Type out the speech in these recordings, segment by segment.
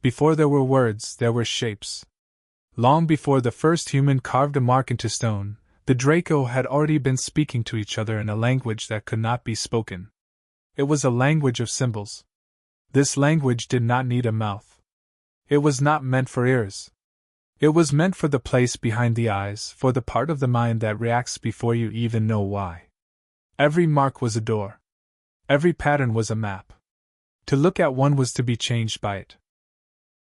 Before there were words, there were shapes. Long before the first human carved a mark into stone, the Draco had already been speaking to each other in a language that could not be spoken. It was a language of symbols. This language did not need a mouth. It was not meant for ears. It was meant for the place behind the eyes, for the part of the mind that reacts before you even know why. Every mark was a door. Every pattern was a map. To look at one was to be changed by it.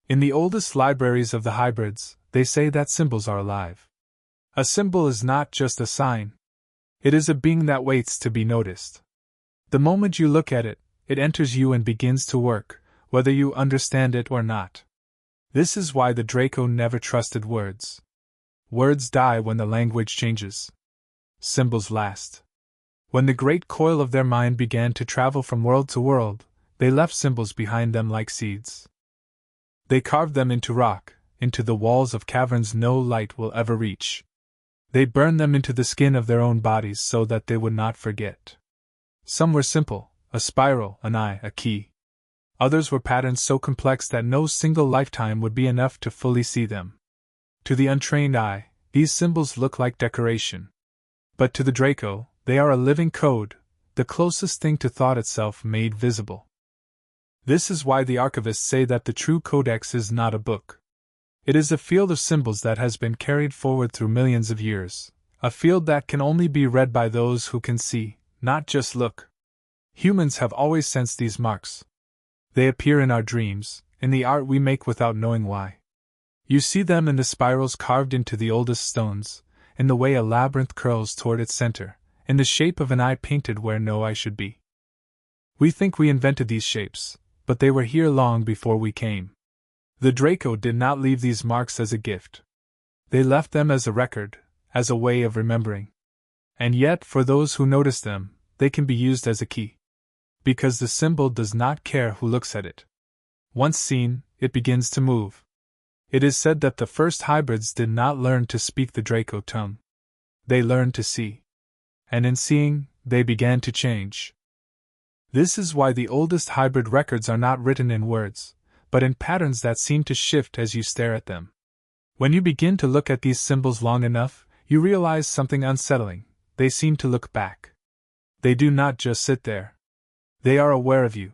In the oldest libraries of the hybrids, they say that symbols are alive. A symbol is not just a sign. It is a being that waits to be noticed. The moment you look at it, it enters you and begins to work, whether you understand it or not. This is why the Draco never trusted words. Words die when the language changes. Symbols last. When the great coil of their mind began to travel from world to world, they left symbols behind them like seeds. They carved them into rock, into the walls of caverns no light will ever reach. They burned them into the skin of their own bodies so that they would not forget. Some were simple, a spiral, an eye, a key. Others were patterns so complex that no single lifetime would be enough to fully see them. To the untrained eye, these symbols look like decoration. But to the Draco, they are a living code, the closest thing to thought itself made visible. This is why the archivists say that the true codex is not a book. It is a field of symbols that has been carried forward through millions of years, a field that can only be read by those who can see, not just look. Humans have always sensed these marks. They appear in our dreams, in the art we make without knowing why. You see them in the spirals carved into the oldest stones, in the way a labyrinth curls toward its center, in the shape of an eye painted where no eye should be. We think we invented these shapes, but they were here long before we came. The Draco did not leave these marks as a gift. They left them as a record, as a way of remembering. And yet, for those who notice them, they can be used as a key. Because the symbol does not care who looks at it. Once seen, it begins to move. It is said that the first hybrids did not learn to speak the Draco tongue. They learned to see. And in seeing, they began to change. This is why the oldest hybrid records are not written in words, but in patterns that seem to shift as you stare at them. When you begin to look at these symbols long enough, you realize something unsettling. They seem to look back. They do not just sit there. They are aware of you.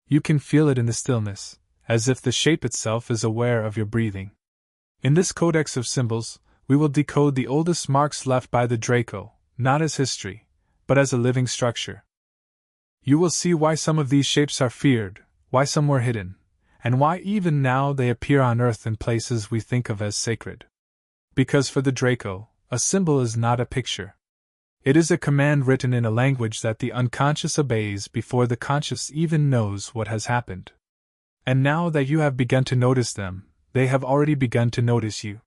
You can feel it in the stillness, as if the shape itself is aware of your breathing. In this codex of symbols, we will decode the oldest marks left by the Draco, not as history, but as a living structure. You will see why some of these shapes are feared, why some were hidden, and why even now they appear on Earth in places we think of as sacred. Because for the Draco, a symbol is not a picture. It is a command written in a language that the unconscious obeys before the conscious even knows what has happened. And now that you have begun to notice them, they have already begun to notice you.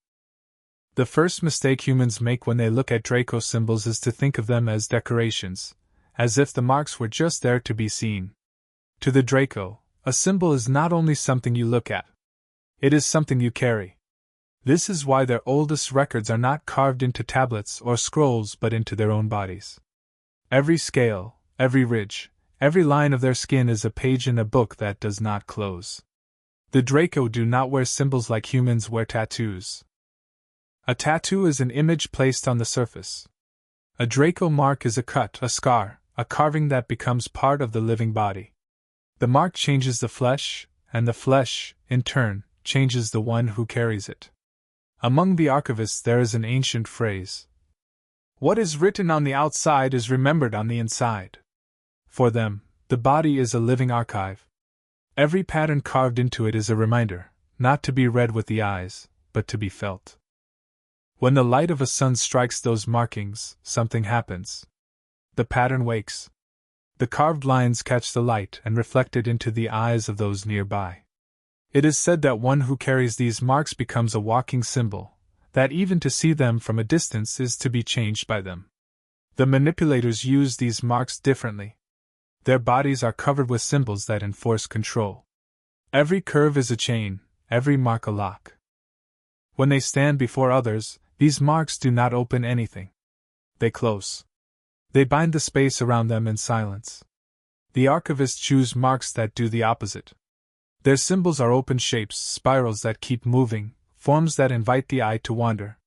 The first mistake humans make when they look at Draco symbols is to think of them as decorations, as if the marks were just there to be seen. To the Draco, a symbol is not only something you look at. It is something you carry. This is why their oldest records are not carved into tablets or scrolls but into their own bodies. Every scale, every ridge, every line of their skin is a page in a book that does not close. The Draco do not wear symbols like humans wear tattoos. A tattoo is an image placed on the surface. A Draco mark is a cut, a scar, a carving that becomes part of the living body. The mark changes the flesh, and the flesh, in turn, changes the one who carries it. Among the archivists there is an ancient phrase. What is written on the outside is remembered on the inside. For them, the body is a living archive. Every pattern carved into it is a reminder, not to be read with the eyes, but to be felt. When the light of a sun strikes those markings, something happens. The pattern wakes. The carved lines catch the light and reflect it into the eyes of those nearby. It is said that one who carries these marks becomes a walking symbol, that even to see them from a distance is to be changed by them. The manipulators use these marks differently. Their bodies are covered with symbols that enforce control. Every curve is a chain, every mark a lock. When they stand before others, these marks do not open anything. They close. They bind the space around them in silence. The archivists choose marks that do the opposite. Their symbols are open shapes, spirals that keep moving, forms that invite the eye to wander.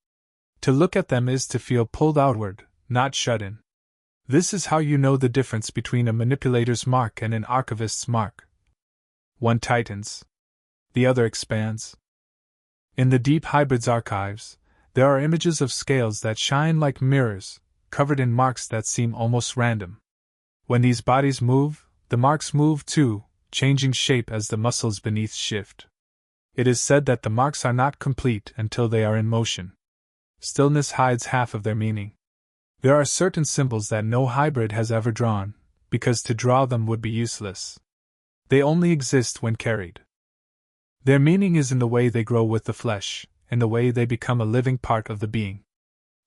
To look at them is to feel pulled outward, not shut in. This is how you know the difference between a manipulator's mark and an archivist's mark. One tightens, the other expands. In the deep hybrids archives, there are images of scales that shine like mirrors, covered in marks that seem almost random. When these bodies move, the marks move too, changing shape as the muscles beneath shift. It is said that the marks are not complete until they are in motion. Stillness hides half of their meaning. There are certain symbols that no hybrid has ever drawn, because to draw them would be useless. They only exist when carried. Their meaning is in the way they grow with the flesh, in the way they become a living part of the being.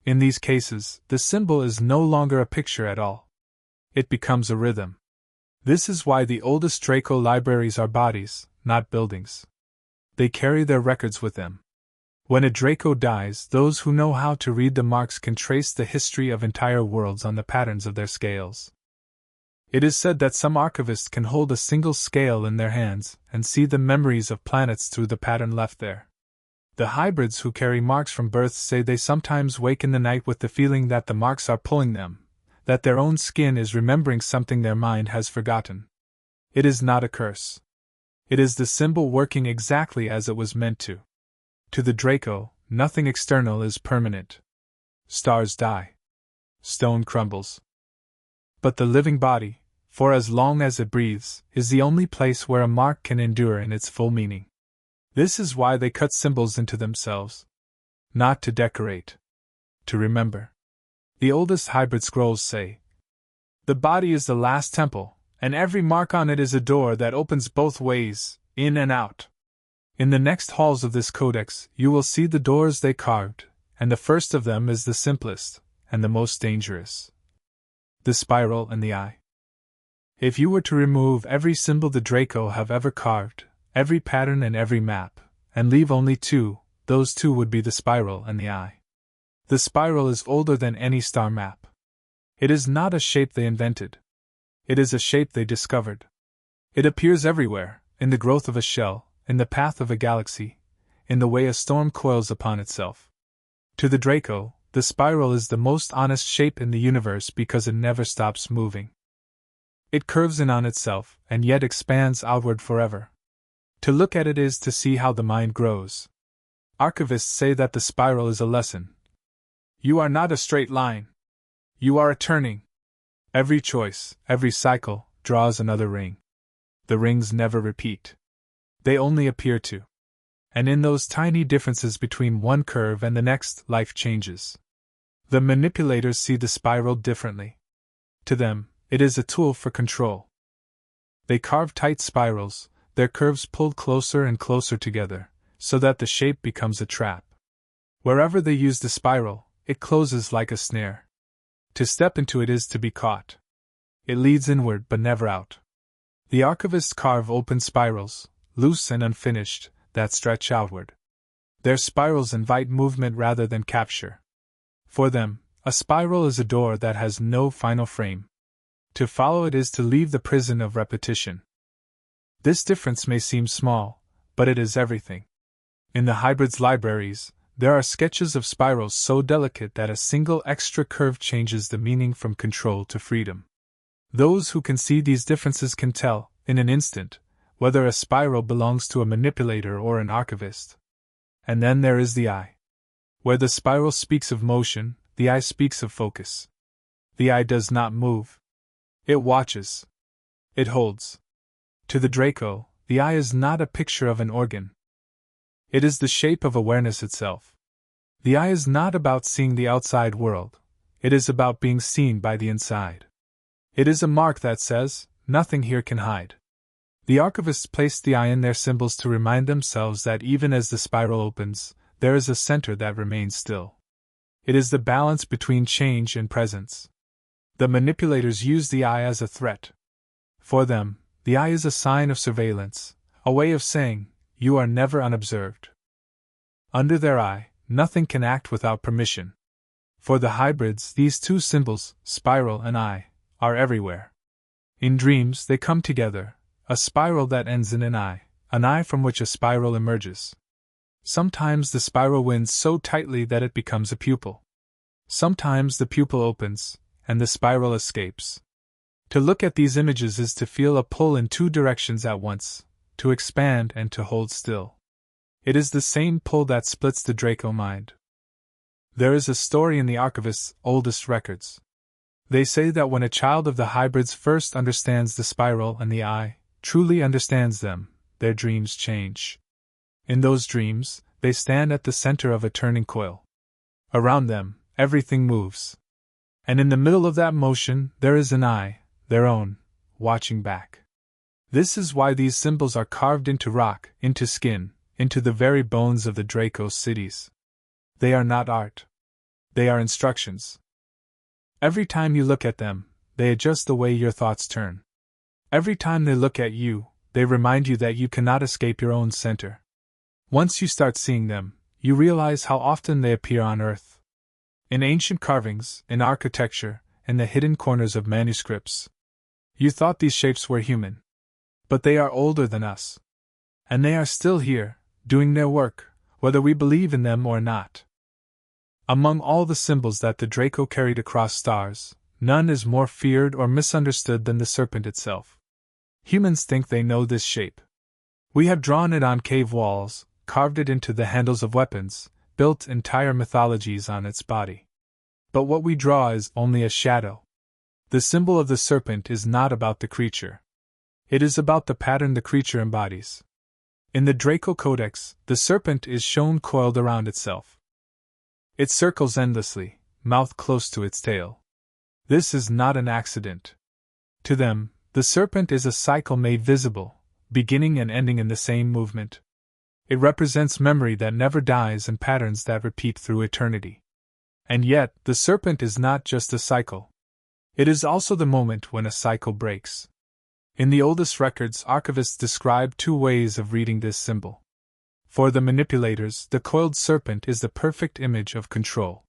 In these cases, the symbol is no longer a picture at all. It becomes a rhythm. This is why the oldest Draco libraries are bodies, not buildings. They carry their records with them. When a Draco dies, those who know how to read the marks can trace the history of entire worlds on the patterns of their scales. It is said that some archivists can hold a single scale in their hands and see the memories of planets through the pattern left there. The hybrids who carry marks from birth say they sometimes wake in the night with the feeling that the marks are pulling them, that their own skin is remembering something their mind has forgotten. It is not a curse. It is the symbol working exactly as it was meant to. To the Draco, nothing external is permanent. Stars die. Stone crumbles. But the living body, for as long as it breathes, is the only place where a mark can endure in its full meaning. This is why they cut symbols into themselves. Not to decorate. To remember. The oldest hybrid scrolls say, "The body is the last temple, and every mark on it is a door that opens both ways, in and out." In the next halls of this codex, you will see the doors they carved, and the first of them is the simplest, and the most dangerous. The spiral and the eye. If you were to remove every symbol the Draco have ever carved, every pattern and every map, and leave only two, those two would be the spiral and the eye. The spiral is older than any star map. It is not a shape they invented. It is a shape they discovered. It appears everywhere, in the growth of a shell, in the path of a galaxy, in the way a storm coils upon itself. To the Draco, the spiral is the most honest shape in the universe because it never stops moving. It curves in on itself, and yet expands outward forever. To look at it is to see how the mind grows. Archivists say that the spiral is a lesson. You are not a straight line. You are a turning. Every choice, every cycle, draws another ring. The rings never repeat. They only appear to. And in those tiny differences between one curve and the next, life changes. The manipulators see the spiral differently. To them, it is a tool for control. They carve tight spirals, their curves pulled closer and closer together, so that the shape becomes a trap. Wherever they use the spiral, it closes like a snare. To step into it is to be caught. It leads inward but never out. The archivists carve open spirals, loose and unfinished, that stretch outward. Their spirals invite movement rather than capture. For them, a spiral is a door that has no final frame. To follow it is to leave the prison of repetition. This difference may seem small, but it is everything. In the hybrids libraries, there are sketches of spirals so delicate that a single extra curve changes the meaning from control to freedom. Those who can see these differences can tell, in an instant, whether a spiral belongs to a manipulator or an archivist. And then there is the eye. Where the spiral speaks of motion, the eye speaks of focus. The eye does not move. It watches. It holds. To the Draco, the eye is not a picture of an organ. It is the shape of awareness itself. The eye is not about seeing the outside world. It is about being seen by the inside. It is a mark that says, "Nothing here can hide." The archivists place the eye in their symbols to remind themselves that even as the spiral opens, there is a center that remains still. It is the balance between change and presence. The manipulators use the eye as a threat. For them, the eye is a sign of surveillance, a way of saying, "You are never unobserved." Under their eye, nothing can act without permission. For the hybrids, these two symbols, spiral and eye, are everywhere. In dreams, they come together, a spiral that ends in an eye, an eye from which a spiral emerges. Sometimes the spiral winds so tightly that it becomes a pupil. Sometimes the pupil opens, and the spiral escapes. To look at these images is to feel a pull in two directions at once, to expand and to hold still. It is the same pull that splits the Draco mind. There is a story in the archivist's oldest records. They say that when a child of the hybrids first understands the spiral and the eye, truly understands them, their dreams change. In those dreams, they stand at the center of a turning coil. Around them, everything moves. And in the middle of that motion, there is an eye, their own, watching back. This is why these symbols are carved into rock, into skin, into the very bones of the Draco cities. They are not art. They are instructions. Every time you look at them, they adjust the way your thoughts turn. Every time they look at you, they remind you that you cannot escape your own center. Once you start seeing them, you realize how often they appear on Earth. In ancient carvings, in architecture, in the hidden corners of manuscripts. You thought these shapes were human. But they are older than us. And they are still here, doing their work, whether we believe in them or not. Among all the symbols that the Draco carried across stars, none is more feared or misunderstood than the serpent itself. Humans think they know this shape. We have drawn it on cave walls, carved it into the handles of weapons, built entire mythologies on its body. But what we draw is only a shadow. The symbol of the serpent is not about the creature. It is about the pattern the creature embodies. In the Draco Codex, the serpent is shown coiled around itself. It circles endlessly, mouth close to its tail. This is not an accident. To them, the serpent is a cycle made visible, beginning and ending in the same movement. It represents memory that never dies and patterns that repeat through eternity. And yet, the serpent is not just a cycle. It is also the moment when a cycle breaks. In the oldest records, archivists describe two ways of reading this symbol. For the manipulators, the coiled serpent is the perfect image of control.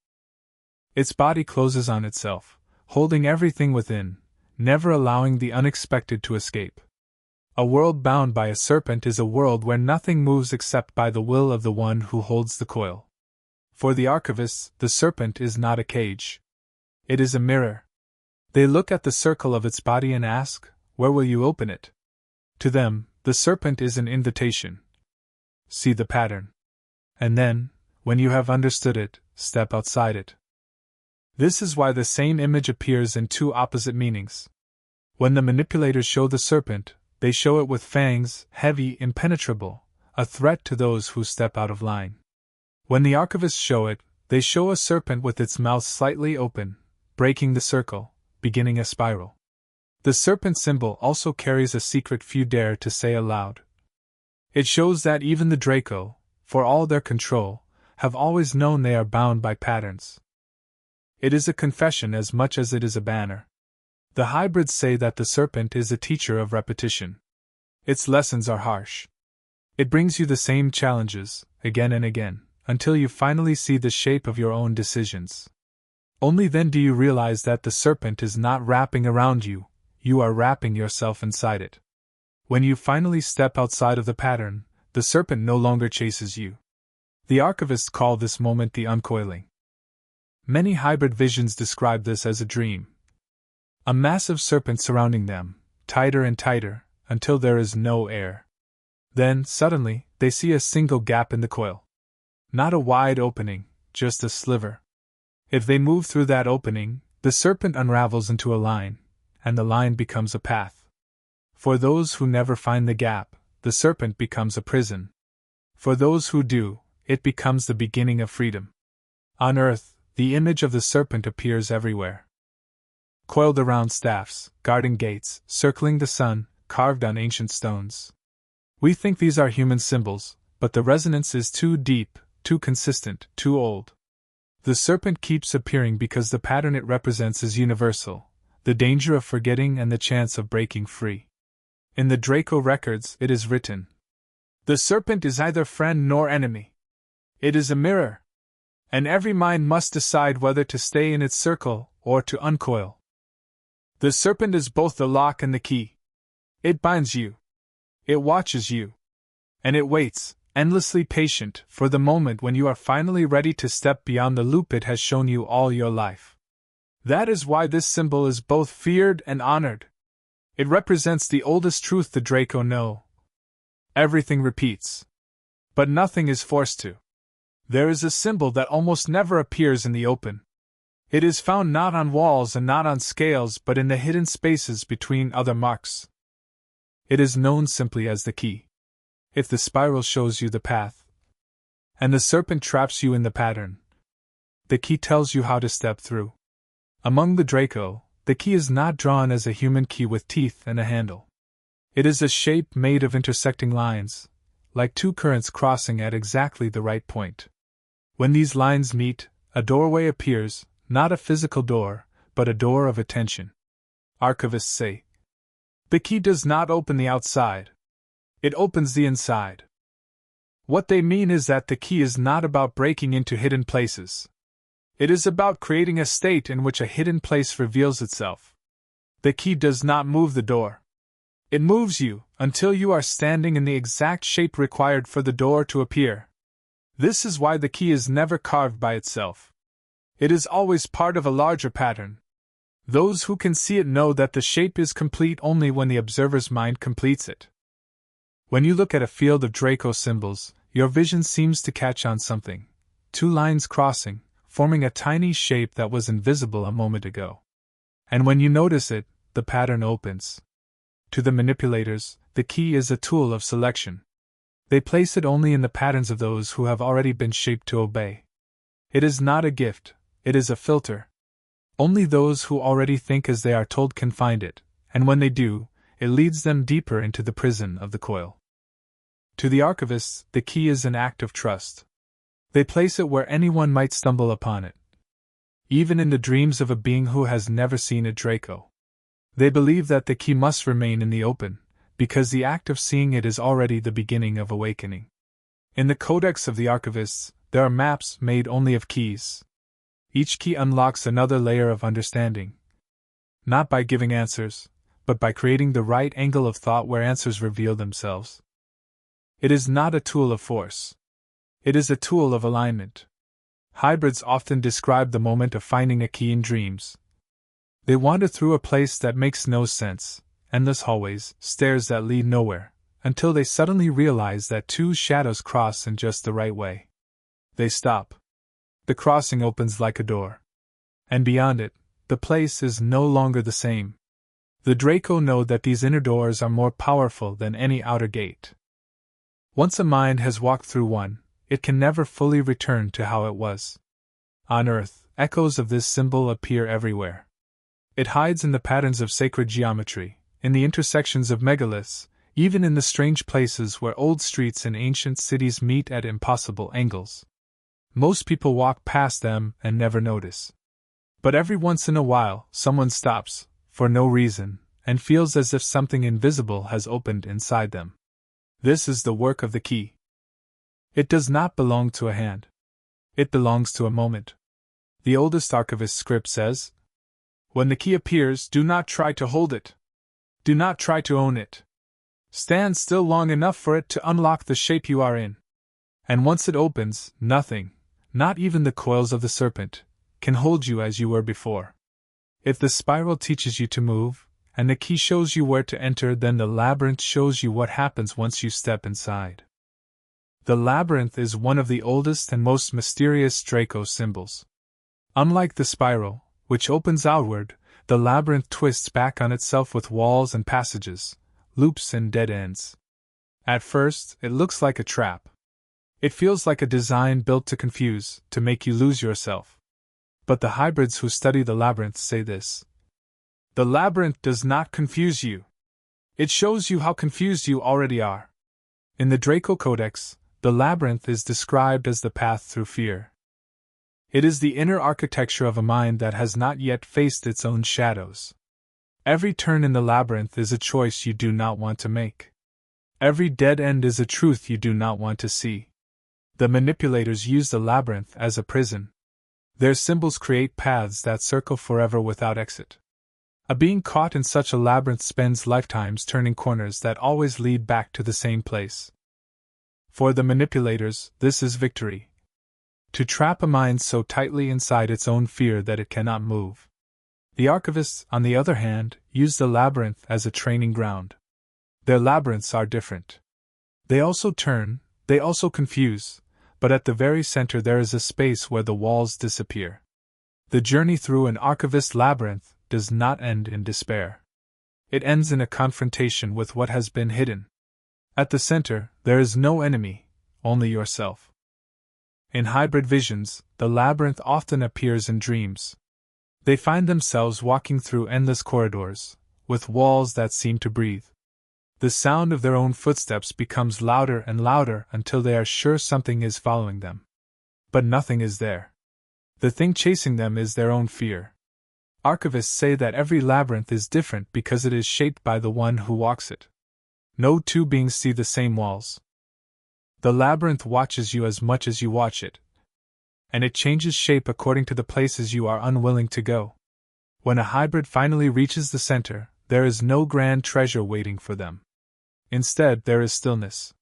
Its body closes on itself, holding everything within, never allowing the unexpected to escape. A world bound by a serpent is a world where nothing moves except by the will of the one who holds the coil. For the archivists, the serpent is not a cage. It is a mirror. They look at the circle of its body and ask, "Where will you open it?" To them, the serpent is an invitation. See the pattern. And then, when you have understood it, step outside it. This is why the same image appears in two opposite meanings. When the manipulators show the serpent, they show it with fangs, heavy, impenetrable, a threat to those who step out of line. When the archivists show it, they show a serpent with its mouth slightly open, breaking the circle, beginning a spiral. The serpent symbol also carries a secret few dare to say aloud. It shows that even the Draco, for all their control, have always known they are bound by patterns. It is a confession as much as it is a banner. The hybrids say that the serpent is a teacher of repetition. Its lessons are harsh. It brings you the same challenges, again and again, until you finally see the shape of your own decisions. Only then do you realize that the serpent is not wrapping around you, you are wrapping yourself inside it. When you finally step outside of the pattern, the serpent no longer chases you. The archivists call this moment the uncoiling. Many hybrid visions describe this as a dream. A massive serpent surrounding them, tighter and tighter, until there is no air. Then, suddenly, they see a single gap in the coil. Not a wide opening, just a sliver. If they move through that opening, the serpent unravels into a line, and the line becomes a path. For those who never find the gap, the serpent becomes a prison. For those who do, it becomes the beginning of freedom. On Earth, the image of the serpent appears everywhere. Coiled around staffs, guarding gates, circling the sun, carved on ancient stones. We think these are human symbols, but the resonance is too deep, too consistent, too old. The serpent keeps appearing because the pattern it represents is universal, the danger of forgetting and the chance of breaking free. In the Draco records, it is written, "The serpent is neither friend nor enemy. It is a mirror. And every mind must decide whether to stay in its circle or to uncoil. The serpent is both the lock and the key. It binds you. It watches you. And it waits, endlessly patient, for the moment when you are finally ready to step beyond the loop it has shown you all your life. That is why this symbol is both feared and honored. It represents the oldest truth the Draco know. Everything repeats. But nothing is forced to. There is a symbol that almost never appears in the open. It is found not on walls and not on scales but in the hidden spaces between other marks. It is known simply as the key. If the spiral shows you the path, and the serpent traps you in the pattern, the key tells you how to step through. Among the Draco, the key is not drawn as a human key with teeth and a handle. It is a shape made of intersecting lines, like two currents crossing at exactly the right point. When these lines meet, a doorway appears, not a physical door, but a door of attention. Archivists say, the key does not open the outside. It opens the inside. What they mean is that the key is not about breaking into hidden places. It is about creating a state in which a hidden place reveals itself. The key does not move the door. It moves you, until you are standing in the exact shape required for the door to appear. This is why the key is never carved by itself. It is always part of a larger pattern. Those who can see it know that the shape is complete only when the observer's mind completes it. When you look at a field of Draco symbols, your vision seems to catch on something. Two lines crossing, forming a tiny shape that was invisible a moment ago. And when you notice it, the pattern opens. To the manipulators, the key is a tool of selection. They place it only in the patterns of those who have already been shaped to obey. It is not a gift, it is a filter. Only those who already think as they are told can find it, and when they do, it leads them deeper into the prison of the coil. To the archivists, the key is an act of trust. They place it where anyone might stumble upon it. Even in the dreams of a being who has never seen a Draco. They believe that the key must remain in the open, because the act of seeing it is already the beginning of awakening. In the Codex of the Archivists, there are maps made only of keys. Each key unlocks another layer of understanding. Not by giving answers, but by creating the right angle of thought where answers reveal themselves. It is not a tool of force. It is a tool of alignment. Hybrids often describe the moment of finding a key in dreams. They wander through a place that makes no sense, endless hallways, stairs that lead nowhere, until they suddenly realize that two shadows cross in just the right way. They stop. The crossing opens like a door. And beyond it, the place is no longer the same. The Draco know that these inner doors are more powerful than any outer gate. Once a mind has walked through one, it can never fully return to how it was. On Earth, echoes of this symbol appear everywhere. It hides in the patterns of sacred geometry, in the intersections of megaliths, even in the strange places where old streets and ancient cities meet at impossible angles. Most people walk past them and never notice. But every once in a while, someone stops, for no reason, and feels as if something invisible has opened inside them. This is the work of the key. It does not belong to a hand. It belongs to a moment. The oldest archivist script says, "When the key appears, do not try to hold it. Do not try to own it. Stand still long enough for it to unlock the shape you are in. And once it opens, nothing, not even the coils of the serpent, can hold you as you were before. If the spiral teaches you to move, and the key shows you where to enter, then the labyrinth shows you what happens once you step inside." The labyrinth is one of the oldest and most mysterious Draco symbols. Unlike the spiral, which opens outward, the labyrinth twists back on itself with walls and passages, loops and dead ends. At first, it looks like a trap. It feels like a design built to confuse, to make you lose yourself. But the hybrids who study the labyrinth say this: the labyrinth does not confuse you. It shows you how confused you already are. In the Draco Codex, the labyrinth is described as the path through fear. It is the inner architecture of a mind that has not yet faced its own shadows. Every turn in the labyrinth is a choice you do not want to make. Every dead end is a truth you do not want to see. The manipulators use the labyrinth as a prison. Their symbols create paths that circle forever without exit. A being caught in such a labyrinth spends lifetimes turning corners that always lead back to the same place. For the manipulators, this is victory. To trap a mind so tightly inside its own fear that it cannot move. The archivists, on the other hand, use the labyrinth as a training ground. Their labyrinths are different. They also turn, they also confuse, but at the very center there is a space where the walls disappear. The journey through an archivist labyrinth does not end in despair. It ends in a confrontation with what has been hidden. At the center, there is no enemy, only yourself. In hybrid visions, the labyrinth often appears in dreams. They find themselves walking through endless corridors, with walls that seem to breathe. The sound of their own footsteps becomes louder and louder until they are sure something is following them. But nothing is there. The thing chasing them is their own fear. Archivists say that every labyrinth is different because it is shaped by the one who walks it. No two beings see the same walls. The labyrinth watches you as much as you watch it. And it changes shape according to the places you are unwilling to go. When a hybrid finally reaches the center, there is no grand treasure waiting for them. Instead, there is stillness.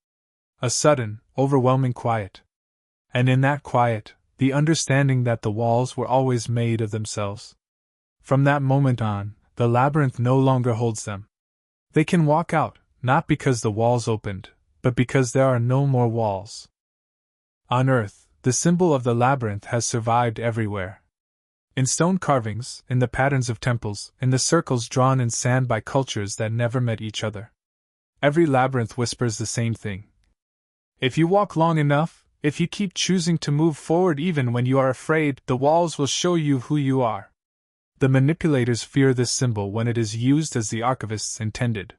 A sudden, overwhelming quiet. And in that quiet, the understanding that the walls were always made of themselves. From that moment on, the labyrinth no longer holds them. They can walk out, not because the walls opened, but because there are no more walls. On Earth, the symbol of the labyrinth has survived everywhere. In stone carvings, in the patterns of temples, in the circles drawn in sand by cultures that never met each other. Every labyrinth whispers the same thing. If you walk long enough, if you keep choosing to move forward even when you are afraid, the walls will show you who you are. The manipulators fear this symbol when it is used as the archivists intended.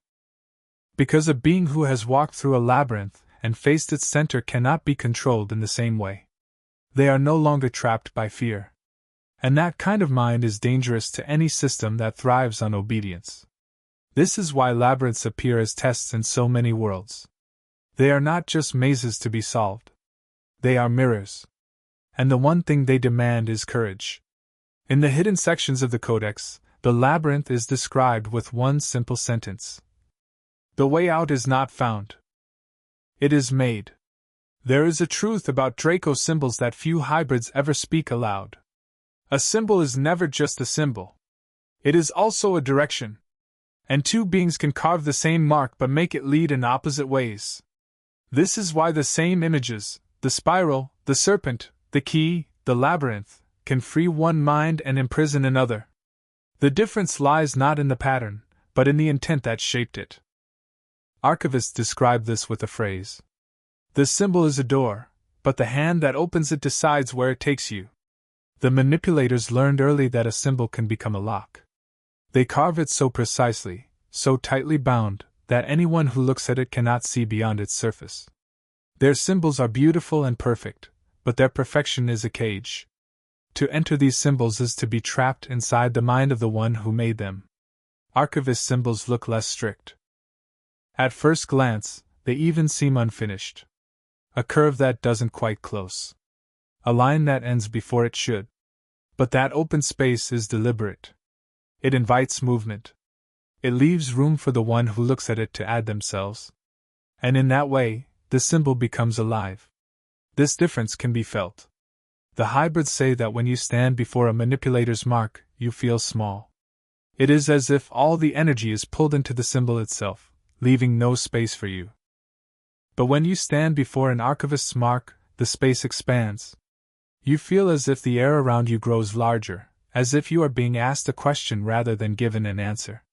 Because a being who has walked through a labyrinth and faced its center cannot be controlled in the same way. They are no longer trapped by fear. And that kind of mind is dangerous to any system that thrives on obedience. This is why labyrinths appear as tests in so many worlds. They are not just mazes to be solved. They are mirrors. And the one thing they demand is courage. In the hidden sections of the Codex, the labyrinth is described with one simple sentence. The way out is not found. It is made. There is a truth about Draco symbols that few hybrids ever speak aloud. A symbol is never just a symbol. It is also a direction. And two beings can carve the same mark but make it lead in opposite ways. This is why the same images, the spiral, the serpent, the key, the labyrinth, can free one mind and imprison another. The difference lies not in the pattern, but in the intent that shaped it. Archivists describe this with a phrase. The symbol is a door, but the hand that opens it decides where it takes you. The manipulators learned early that a symbol can become a lock. They carve it so precisely, so tightly bound, that anyone who looks at it cannot see beyond its surface. Their symbols are beautiful and perfect, but their perfection is a cage. To enter these symbols is to be trapped inside the mind of the one who made them. Archivist symbols look less strict. At first glance, they even seem unfinished. A curve that doesn't quite close. A line that ends before it should. But that open space is deliberate. It invites movement. It leaves room for the one who looks at it to add themselves. And in that way, the symbol becomes alive. This difference can be felt. The hybrids say that when you stand before a manipulator's mark, you feel small. It is as if all the energy is pulled into the symbol itself, leaving no space for you. But when you stand before an archivist's mark, the space expands. You feel as if the air around you grows larger, as if you are being asked a question rather than given an answer.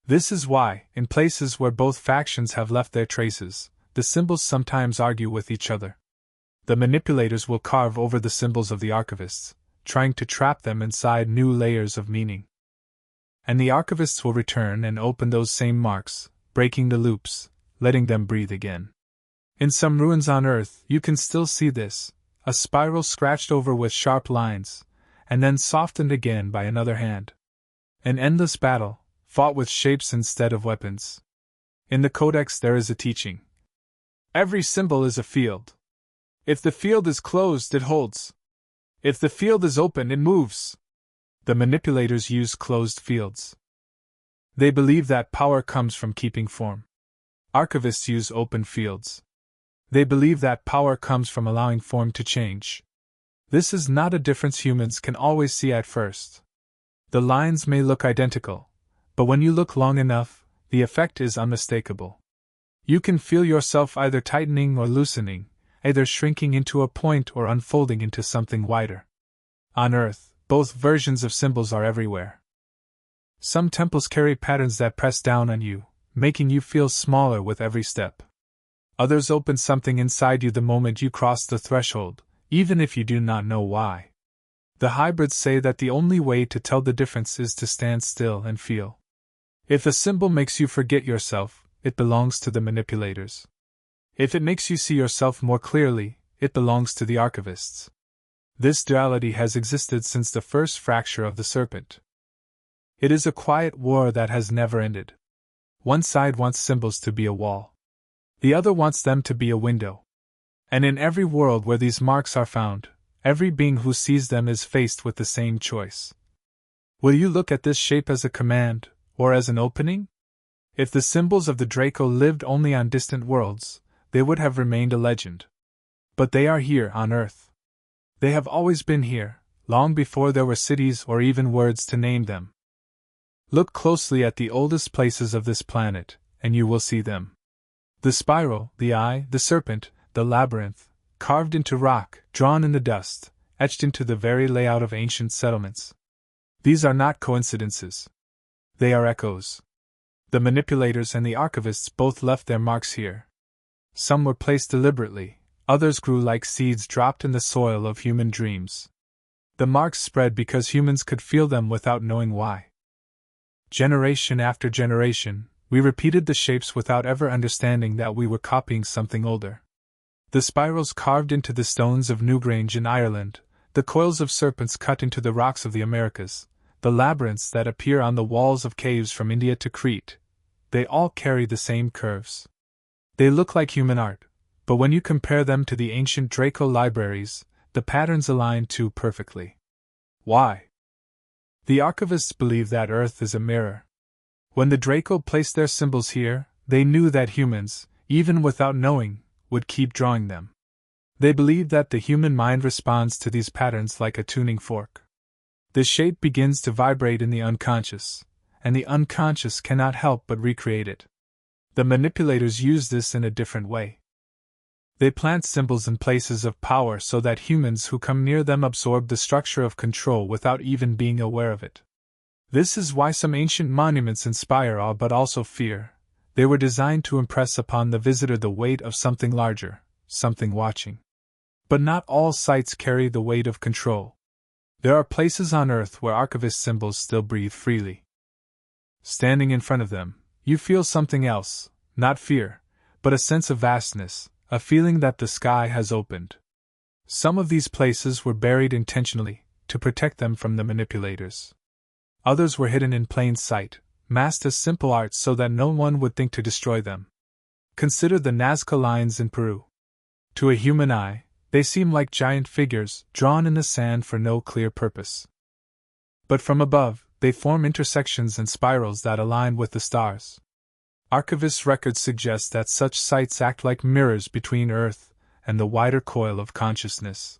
This is why, in places where both factions have left their traces, the symbols sometimes argue with each other. The manipulators will carve over the symbols of the archivists, trying to trap them inside new layers of meaning. And the archivists will return and open those same marks, breaking the loops, letting them breathe again. In some ruins on Earth, you can still see this, a spiral scratched over with sharp lines, and then softened again by another hand. An endless battle, fought with shapes instead of weapons. In the Codex there is a teaching. Every symbol is a field. If the field is closed, it holds. If the field is open, it moves. The manipulators use closed fields. They believe that power comes from keeping form. Archivists use open fields. They believe that power comes from allowing form to change. This is not a difference humans can always see at first. The lines may look identical, but when you look long enough, the effect is unmistakable. You can feel yourself either tightening or loosening, either shrinking into a point or unfolding into something wider. On Earth, both versions of symbols are everywhere. Some temples carry patterns that press down on you, making you feel smaller with every step. Others open something inside you the moment you cross the threshold, even if you do not know why. The hybrids say that the only way to tell the difference is to stand still and feel. If a symbol makes you forget yourself, it belongs to the manipulators. If it makes you see yourself more clearly, it belongs to the archivists. This duality has existed since the first fracture of the serpent. It is a quiet war that has never ended. One side wants symbols to be a wall. The other wants them to be a window. And in every world where these marks are found, every being who sees them is faced with the same choice. Will you look at this shape as a command, or as an opening? If the symbols of the Draco lived only on distant worlds, they would have remained a legend. But they are here on Earth. They have always been here, long before there were cities or even words to name them. Look closely at the oldest places of this planet, and you will see them. The spiral, the eye, the serpent, the labyrinth, carved into rock, drawn in the dust, etched into the very layout of ancient settlements. These are not coincidences. They are echoes. The manipulators and the archivists both left their marks here. Some were placed deliberately, others grew like seeds dropped in the soil of human dreams. The marks spread because humans could feel them without knowing why. Generation after generation, we repeated the shapes without ever understanding that we were copying something older. The spirals carved into the stones of Newgrange in Ireland, the coils of serpents cut into the rocks of the Americas, the labyrinths that appear on the walls of caves from India to Crete, they all carry the same curves. They look like human art, but when you compare them to the ancient Draco libraries, the patterns align too perfectly. Why? The archivists believe that Earth is a mirror. When the Draco placed their symbols here, they knew that humans, even without knowing, would keep drawing them. They believe that the human mind responds to these patterns like a tuning fork. The shape begins to vibrate in the unconscious, and the unconscious cannot help but recreate it. The manipulators use this in a different way. They plant symbols in places of power so that humans who come near them absorb the structure of control without even being aware of it. This is why some ancient monuments inspire awe but also fear. They were designed to impress upon the visitor the weight of something larger, something watching. But not all sites carry the weight of control. There are places on Earth where archivist symbols still breathe freely. Standing in front of them, you feel something else, not fear, but a sense of vastness, a feeling that the sky has opened. Some of these places were buried intentionally, to protect them from the manipulators. Others were hidden in plain sight, masked as simple art so that no one would think to destroy them. Consider the Nazca lines in Peru. To a human eye, they seem like giant figures, drawn in the sand for no clear purpose. But from above, they form intersections and spirals that align with the stars. Archivist records suggest that such sites act like mirrors between Earth and the wider coil of consciousness.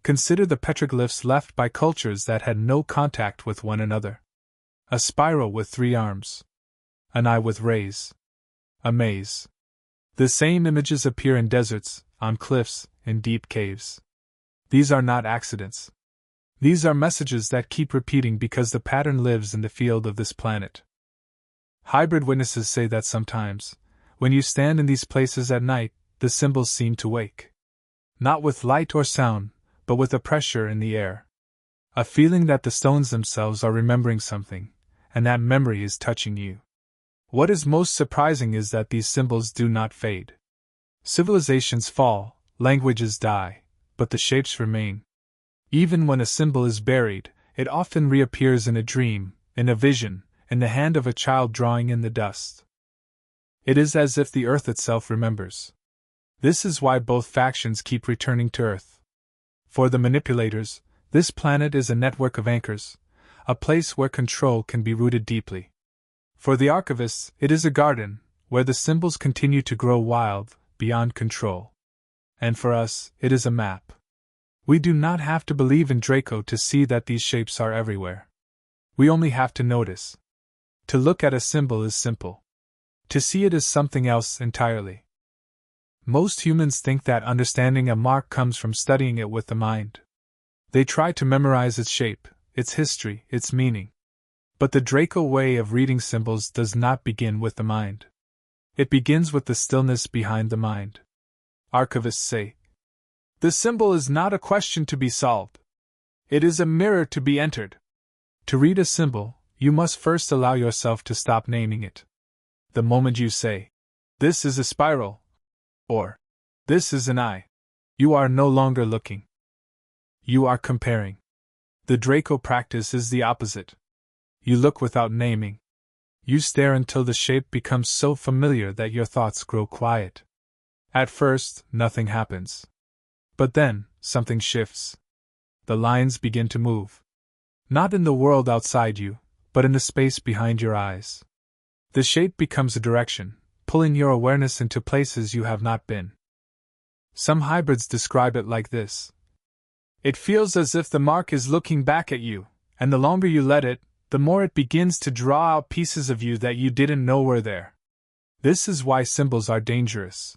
Consider the petroglyphs left by cultures that had no contact with one another. A spiral with 3 arms. An eye with rays. A maze. The same images appear in deserts, on cliffs, in deep caves. These are not accidents. These are messages that keep repeating because the pattern lives in the field of this planet. Hybrid witnesses say that sometimes, when you stand in these places at night, the symbols seem to wake. Not with light or sound, but with a pressure in the air. A feeling that the stones themselves are remembering something, and that memory is touching you. What is most surprising is that these symbols do not fade. Civilizations fall, languages die, but the shapes remain. Even when a symbol is buried, it often reappears in a dream, in a vision, in the hand of a child drawing in the dust. It is as if the Earth itself remembers. This is why both factions keep returning to Earth. For the manipulators, this planet is a network of anchors, a place where control can be rooted deeply. For the archivists, it is a garden, where the symbols continue to grow wild, beyond control. And for us, it is a map. We do not have to believe in Draco to see that these shapes are everywhere. We only have to notice. To look at a symbol is simple. To see it is something else entirely. Most humans think that understanding a mark comes from studying it with the mind. They try to memorize its shape, its history, its meaning. But the Draco way of reading symbols does not begin with the mind. It begins with the stillness behind the mind. Archivists say, "The symbol is not a question to be solved. It is a mirror to be entered." To read a symbol, you must first allow yourself to stop naming it. The moment you say, "This is a spiral," or "This is an eye," you are no longer looking. You are comparing. The Draco practice is the opposite. You look without naming. You stare until the shape becomes so familiar that your thoughts grow quiet. At first, nothing happens. But then, something shifts. The lines begin to move. Not in the world outside you, but in the space behind your eyes. The shape becomes a direction, pulling your awareness into places you have not been. Some hybrids describe it like this. It feels as if the mark is looking back at you, and the longer you let it, the more it begins to draw out pieces of you that you didn't know were there. This is why symbols are dangerous.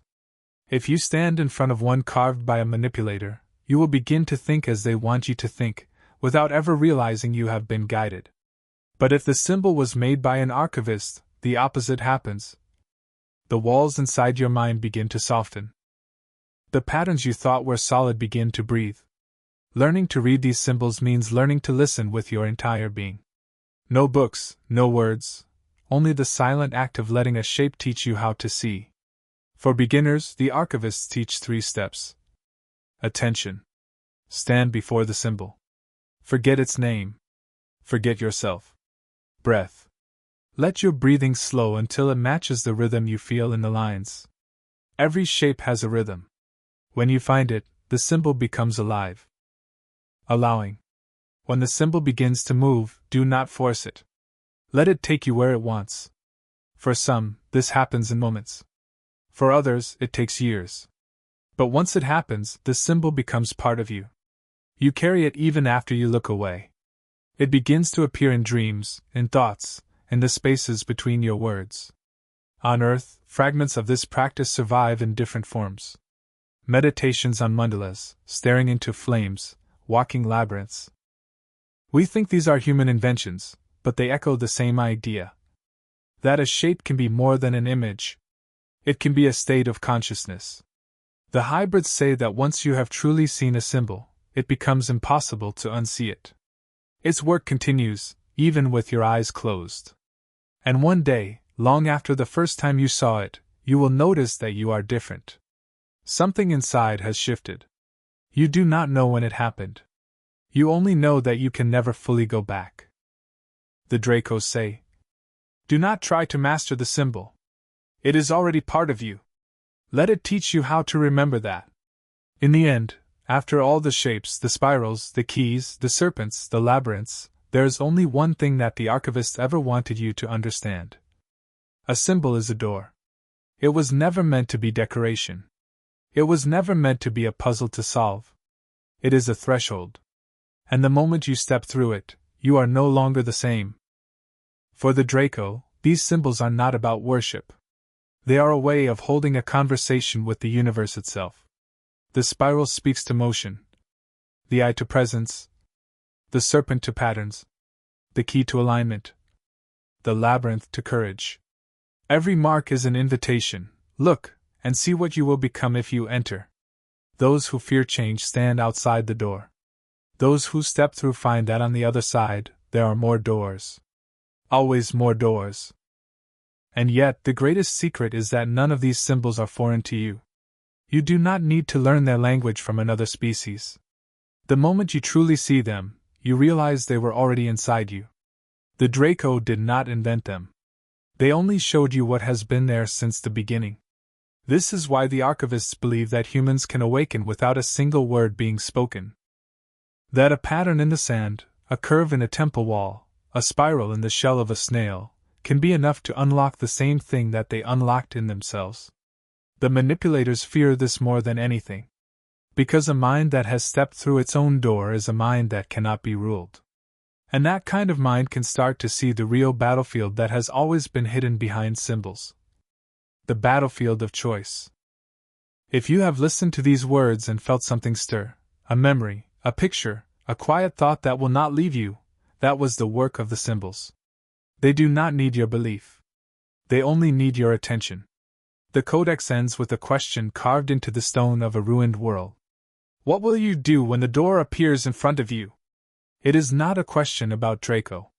If you stand in front of one carved by a manipulator, you will begin to think as they want you to think, without ever realizing you have been guided. But if the symbol was made by an archivist, the opposite happens. The walls inside your mind begin to soften. The patterns you thought were solid begin to breathe. Learning to read these symbols means learning to listen with your entire being. No books, no words, only the silent act of letting a shape teach you how to see. For beginners, the archivists teach 3 steps. Attention. Stand before the symbol. Forget its name. Forget yourself. Breath. Let your breathing slow until it matches the rhythm you feel in the lines. Every shape has a rhythm. When you find it, the symbol becomes alive. Allowing. When the symbol begins to move, do not force it. Let it take you where it wants. For some, this happens in moments. For others, it takes years. But once it happens, the symbol becomes part of you. You carry it even after you look away. It begins to appear in dreams, in thoughts, in the spaces between your words. On Earth, fragments of this practice survive in different forms. Meditations on mandalas, staring into flames, walking labyrinths. We think these are human inventions, but they echo the same idea. That a shape can be more than an image. It can be a state of consciousness. The hybrids say that once you have truly seen a symbol, it becomes impossible to unsee it. Its work continues, even with your eyes closed. And one day, long after the first time you saw it, you will notice that you are different. Something inside has shifted. You do not know when it happened. You only know that you can never fully go back. The Dracos say, "Do not try to master the symbol. It is already part of you. Let it teach you how to remember that." In the end, after all the shapes, the spirals, the keys, the serpents, the labyrinths, there is only one thing that the archivist ever wanted you to understand. A symbol is a door. It was never meant to be decoration. It was never meant to be a puzzle to solve. It is a threshold. And the moment you step through it, you are no longer the same. For the Draco, these symbols are not about worship. They are a way of holding a conversation with the universe itself. The spiral speaks to motion. The eye to presence. The serpent to patterns. The key to alignment. The labyrinth to courage. Every mark is an invitation. Look, and see what you will become if you enter. Those who fear change stand outside the door. Those who step through find that on the other side, there are more doors. Always more doors. And yet, the greatest secret is that none of these symbols are foreign to you. You do not need to learn their language from another species. The moment you truly see them, you realize they were already inside you. The Draco did not invent them. They only showed you what has been there since the beginning. This is why the archivists believe that humans can awaken without a single word being spoken. That a pattern in the sand, a curve in a temple wall, a spiral in the shell of a snail, can be enough to unlock the same thing that they unlocked in themselves. The manipulators fear this more than anything. Because a mind that has stepped through its own door is a mind that cannot be ruled. And that kind of mind can start to see the real battlefield that has always been hidden behind symbols. The battlefield of choice. If you have listened to these words and felt something stir, a memory, a picture, a quiet thought that will not leave you, that was the work of the symbols. They do not need your belief. They only need your attention. The Codex ends with a question carved into the stone of a ruined world. What will you do when the door appears in front of you? It is not a question about Draco.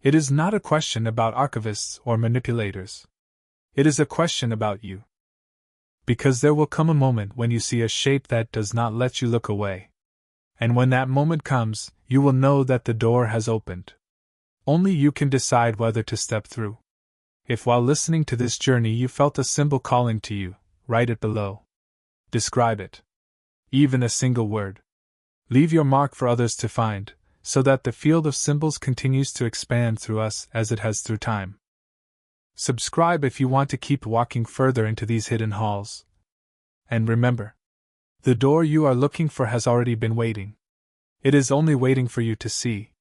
It is not a question about archivists or manipulators. It is a question about you. Because there will come a moment when you see a shape that does not let you look away. And when that moment comes, you will know that the door has opened. Only you can decide whether to step through. If while listening to this journey you felt a symbol calling to you, write it below. Describe it. Even a single word. Leave your mark for others to find, so that the field of symbols continues to expand through us as it has through time. Subscribe if you want to keep walking further into these hidden halls. And remember, the door you are looking for has already been waiting. It is only waiting for you to see.